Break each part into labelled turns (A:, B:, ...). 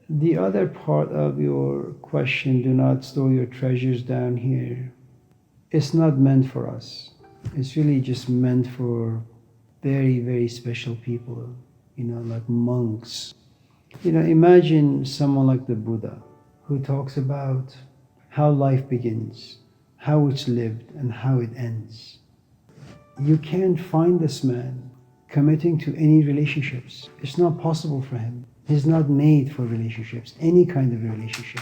A: The other part of your question, do not store your treasures down here, it's not meant for us. It's really just meant for very, very special people, like monks. Imagine someone like the Buddha who talks about how life begins, how it's lived, and how it ends. You can't find this man committing to any relationships. It's not possible for him. He's not made for relationships, any kind of relationship.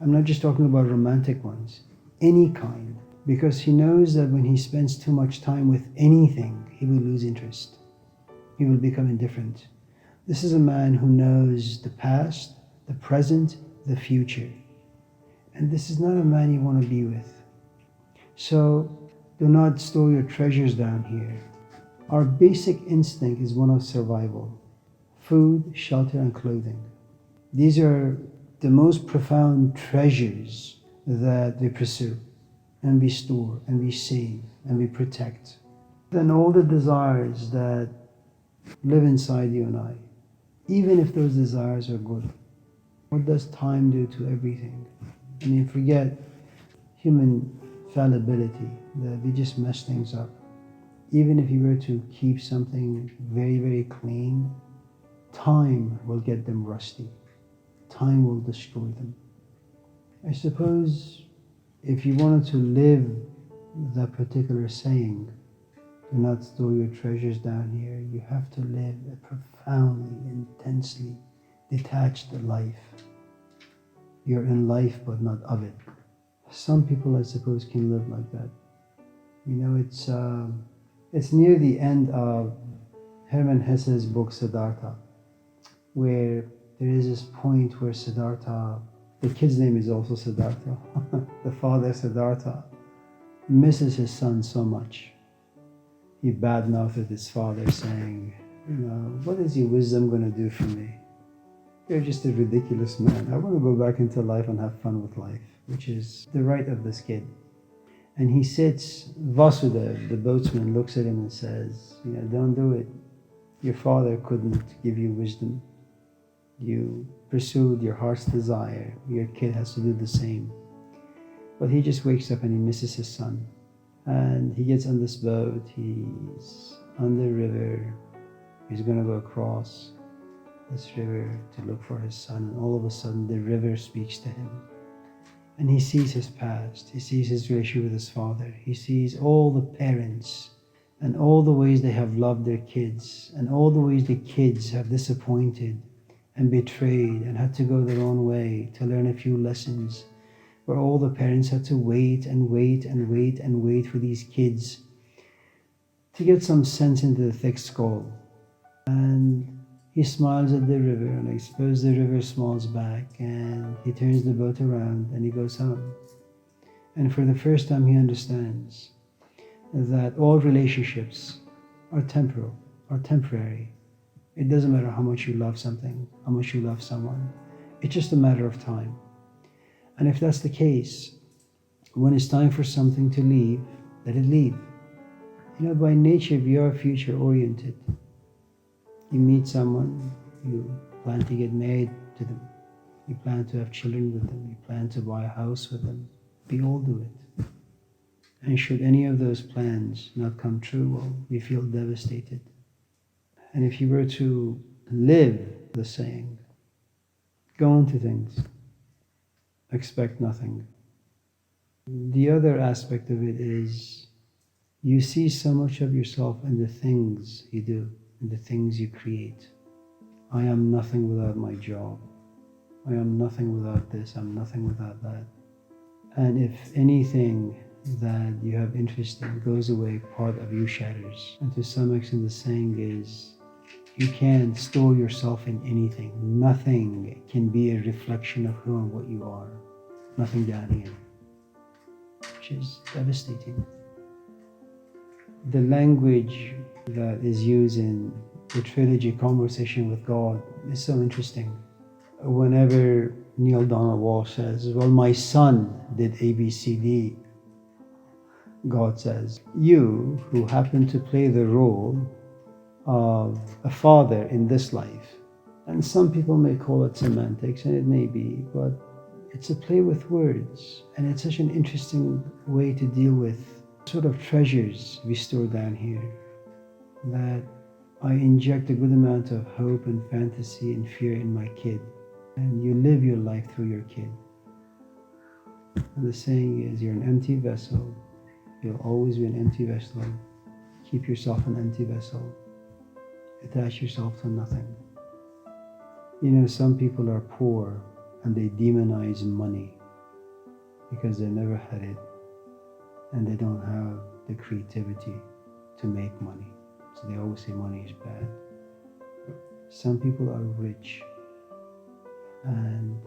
A: I'm not just talking about romantic ones, any kind. Because he knows that when he spends too much time with anything, he will lose interest. He will become indifferent. This is a man who knows the past, the present, the future. And this is not a man you want to be with. So do not store your treasures down here. Our basic instinct is one of survival. Food, shelter, and clothing. These are the most profound treasures that we pursue, and we store, and we save, and we protect. Then all the desires that live inside you and I, even if those desires are good, what does time do to everything? I mean, forget human fallibility, that we just mess things up. Even if you were to keep something very, very clean, time will get them rusty. Time will destroy them. I suppose if you wanted to live that particular saying, do not store your treasures down here, you have to live a profoundly, intensely detached life. You're in life but not of it. Some people, I suppose, can live like that. It's near the end of Hermann Hesse's book Siddhartha, where there is this point where Siddhartha, the kid's name is also Siddhartha, the father Siddhartha, misses his son so much. He badmouthed his father saying, what is your wisdom going to do for me? You're just a ridiculous man. I want to go back into life and have fun with life, which is the right of this kid. And he sits, Vasudev, the boatsman, looks at him and says, don't do it. Your father couldn't give you wisdom. You pursued your heart's desire. Your kid has to do the same. But he just wakes up and he misses his son. And he gets on this boat, he's on the river, he's going to go across this river to look for his son. And all of a sudden the river speaks to him. And he sees his past, he sees his relationship with his father, he sees all the parents and all the ways they have loved their kids and all the ways the kids have disappointed and betrayed and had to go their own way to learn a few lessons, where all the parents had to wait and wait and wait and wait for these kids to get some sense into the thick skull. And he smiles at the river, and I suppose the river smiles back, and he turns the boat around and he goes home. And for the first time he understands that all relationships are temporal, are temporary. It doesn't matter how much you love something, how much you love someone. It's just a matter of time. And if that's the case, when it's time for something to leave, let it leave. By nature, we are future-oriented. You meet someone, you plan to get married to them. You plan to have children with them. You plan to buy a house with them. We all do it. And should any of those plans not come true, well, we feel devastated. And if you were to live the saying, go into things, expect nothing. The other aspect of it is you see so much of yourself in the things you do, in the things you create. I am nothing without my job. I am nothing without this. I'm nothing without that. And if anything that you have interest in goes away, part of you shatters. And to some extent the saying is, you can't store yourself in anything. Nothing can be a reflection of who and what you are. Nothing down here. Which is devastating. The language that is used in the trilogy Conversation with God is so interesting. Whenever Neil Donald Walsh says, well, my son did A, B, C, D, God says, you who happen to play the role of a father in this life And some people may call it semantics, and it may be, but it's a play with words, and it's such an interesting way to deal with sort of treasures we store down here, that I inject a good amount of hope and fantasy and fear in my kid, and you live your life through your kid. And the saying is, you're an empty vessel, you'll always be an empty vessel. Keep yourself an empty vessel. Attach yourself to nothing. You know, some people are poor and they demonize money because they never had it and they don't have the creativity to make money. So they always say money is bad. Some people are rich and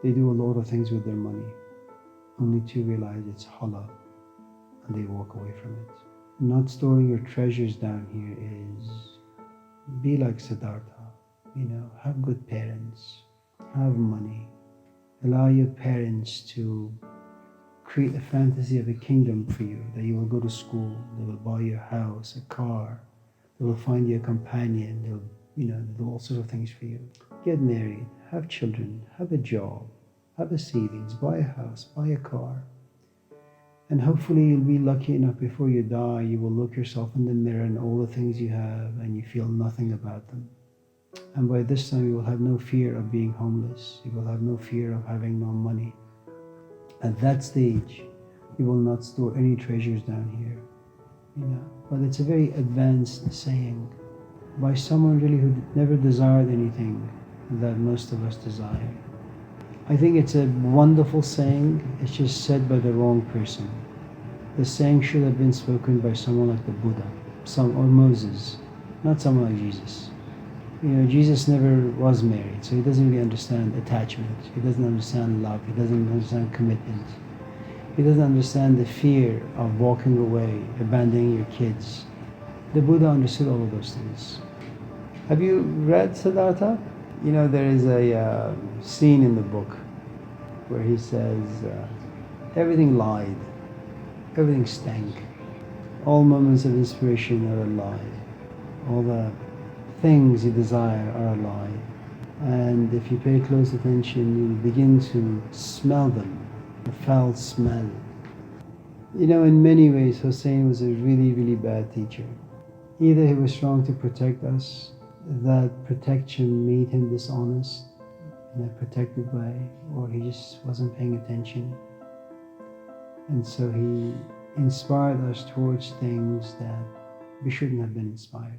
A: they do a lot of things with their money only to realize it's halal and they walk away from it. Not storing your treasures down here is be like Siddhartha. You know, have good parents, have money, allow your parents to create a fantasy of a kingdom for you, that you will go to school, they will buy you a house, a car, they will find you a companion, they'll do all sorts of things for you. Get married, have children, have a job, have a savings, buy a house, buy a car. And hopefully you'll be lucky enough before you die, you will look yourself in the mirror and all the things you have and you feel nothing about them. And by this time you will have no fear of being homeless. You will have no fear of having no money. At that stage, you will not store any treasures down here. You know, but it's a very advanced saying by someone really who never desired anything that most of us desire. I think it's a wonderful saying. It's just said by the wrong person. The saying should have been spoken by someone like the Buddha, or Moses, not someone like Jesus. You know, Jesus never was married, so he doesn't really understand attachment. He doesn't understand love. He doesn't understand commitment. He doesn't understand the fear of walking away, abandoning your kids. The Buddha understood all of those things. Have you read Siddhartha? You know, there is a scene in the book where he says, everything lied, everything stank. All moments of inspiration are a lie. All the things you desire are a lie. And if you pay close attention, you begin to smell them, the foul smell. You know, in many ways, Hussein was a really, really bad teacher. Either he was trying to protect us, that protection made him dishonest in a protected way, or he just wasn't paying attention. And so he inspired us towards things that we shouldn't have been inspired.